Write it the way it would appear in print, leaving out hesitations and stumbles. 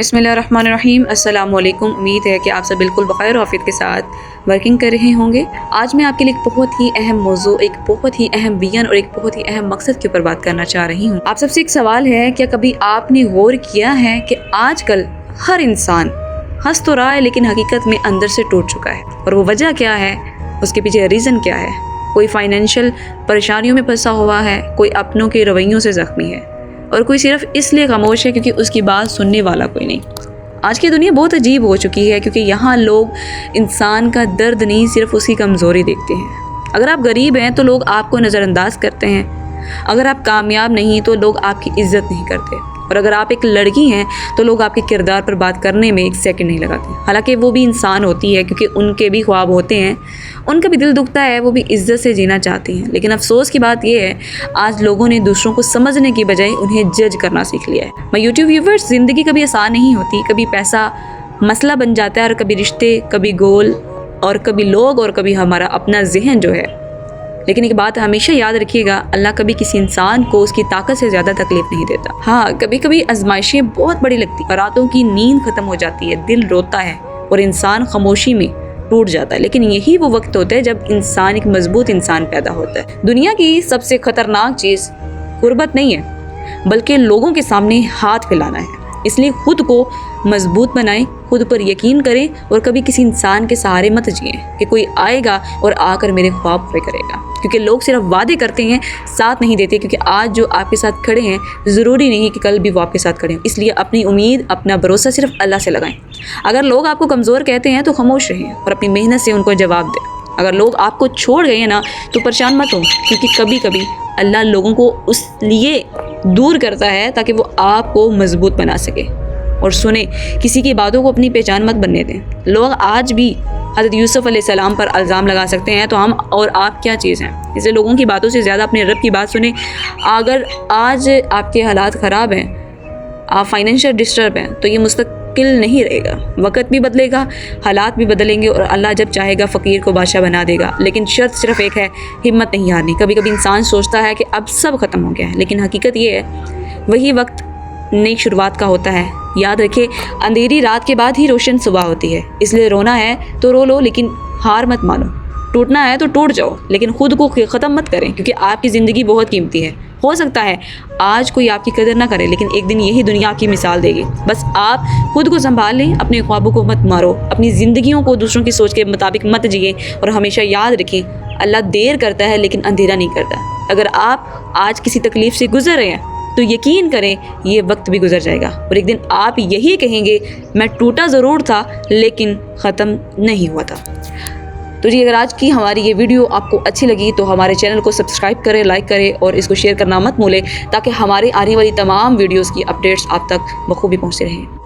बिस्मिल्लाहिर्रहमानिर्रहीम। अस्सलाम वालेकुम। उम्मीद है कि आप सब बिल्कुल बखैर औफियत के साथ वर्किंग कर रहे होंगे। आज मैं आपके लिए एक बहुत ही अहम मौजू, एक बहुत ही अहम विजन और एक बहुत ही अहम मकसद के ऊपर बात करना चाह रही हूँ। आप सबसे एक सवाल है, क्या कभी आपने गौर किया है कि आजकल हर इंसान हंस तो रहा है लेकिन हकीकत में अंदर से टूट चुका है। और वो वजह क्या है, उसके पीछे रीज़न क्या है? कोई फाइनेंशियल परेशानियों में फंसा हुआ है, कोई अपनों के रवैयों से ज़ख्मी है, और कोई सिर्फ इसलिए खामोश है क्योंकि उसकी बात सुनने वाला कोई नहीं। आज की दुनिया बहुत अजीब हो चुकी है क्योंकि यहाँ लोग इंसान का दर्द नहीं, सिर्फ उसकी कमज़ोरी देखते हैं। अगर आप गरीब हैं तो लोग आपको नज़रअंदाज करते हैं। अगर आप कामयाब नहीं तो लोग आपकी इज़्ज़त नहीं करते। और अगर आप एक लड़की हैं तो लोग आपके किरदार पर बात करने में एक सेकंड नहीं लगाते। हालांकि वो भी इंसान होती है क्योंकि उनके भी ख्वाब होते हैं, उनका भी दिल दुखता है, वो भी इज़्ज़त से जीना चाहती हैं। लेकिन अफसोस की बात यह है, आज लोगों ने दूसरों को समझने की बजाय उन्हें जज करना सीख लिया है। मैं यूट्यूब व्यूवर्स, ज़िंदगी कभी आसान नहीं होती। कभी पैसा मसला बन जाता है, और कभी रिश्ते, कभी गोल, और कभी लोग, और कभी हमारा अपना जहन जो है। लेकिन एक बात हमेशा याद रखिएगा, अल्लाह कभी किसी इंसान को उसकी ताकत से ज़्यादा तकलीफ नहीं देता। हाँ, कभी कभी आजमाइशें बहुत बड़ी लगती हैं, रातों की नींद ख़त्म हो जाती है, दिल रोता है और इंसान खामोशी में टूट जाता है। लेकिन यही वो वक्त होता है जब इंसान एक मजबूत इंसान पैदा होता है। दुनिया की सबसे ख़तरनाक चीज़ गुर्बत नहीं है, बल्कि लोगों के सामने हाथ फैलाना है। इसलिए खुद को मजबूत बनाएं, खुद पर यकीन करें, और कभी किसी इंसान के सहारे मत जिएं कि कोई आएगा और आकर मेरे ख्वाब पूरे करेगा। क्योंकि लोग सिर्फ वादे करते हैं, साथ नहीं देते। क्योंकि आज जो आपके साथ खड़े हैं ज़रूरी नहीं कि कल भी वो आपके साथ खड़े हों। इसलिए अपनी उम्मीद, अपना भरोसा सिर्फ अल्लाह से लगाएं। अगर लोग आपको कमज़ोर कहते हैं तो खामोश रहें और अपनी मेहनत से उनको जवाब दें। अगर लोग आपको छोड़ गए हैं ना, तो परेशान मत हो, क्योंकि कभी कभी अल्लाह लोगों को उस लिए दूर करता है ताकि वो आपको मजबूत बना सके। और सुने, किसी की बातों को अपनी पहचान मत बनने दें। लोग आज भी हज़रत यूसुफ अलैहिस्सलाम पर इल्ज़ाम लगा सकते हैं, तो हम और आप क्या चीज़ हैं? इसलिए लोगों की बातों से ज़्यादा अपने रब की बात सुने। अगर आज आपके हालात ख़राब हैं, आप फाइनेंशियल डिस्टर्ब हैं, तो ये मुस्तकिल नहीं रहेगा। वक्त भी बदलेगा, हालात भी बदलेंगे, और अल्लाह जब चाहेगा फ़कीर को बादशाह बना देगा। लेकिन शर्त सिर्फ एक है, हिम्मत नहीं हारनी। कभी कभी इंसान सोचता है कि अब सब ख़त्म हो गया है, लेकिन हकीकत ये है वही वक्त नई शुरुआत का होता है। याद रखें, अंधेरी रात के बाद ही रोशन सुबह होती है। इसलिए रोना है तो रो लो, लेकिन हार मत मानो। टूटना है तो टूट जाओ, लेकिन खुद को ख़त्म मत करें, क्योंकि आपकी ज़िंदगी बहुत कीमती है। हो सकता है आज कोई आपकी कदर ना करे, लेकिन एक दिन यही दुनिया आपकी मिसाल देगी। बस आप खुद को संभाल लें, अपने ख्वाबों को मत मारो, अपनी ज़िंदगियों को दूसरों की सोच के मुताबिक मत जिए। और हमेशा याद रखें, अल्लाह देर करता है लेकिन अंधेरा नहीं करता। अगर आप आज किसी तकलीफ़ से गुजर रहे हैं तो यकीन करें ये वक्त भी गुजर जाएगा, और एक दिन आप यही कहेंगे, मैं टूटा ज़रूर था लेकिन ख़त्म नहीं हुआ था। तो जी, अगर आज की हमारी ये वीडियो आपको अच्छी लगी तो हमारे चैनल को सब्सक्राइब करें, लाइक करें, और इसको शेयर करना मत भूलें, ताकि हमारे आने वाली तमाम वीडियोज़ की अपडेट्स आप तक बखूबी पहुँचते रहें।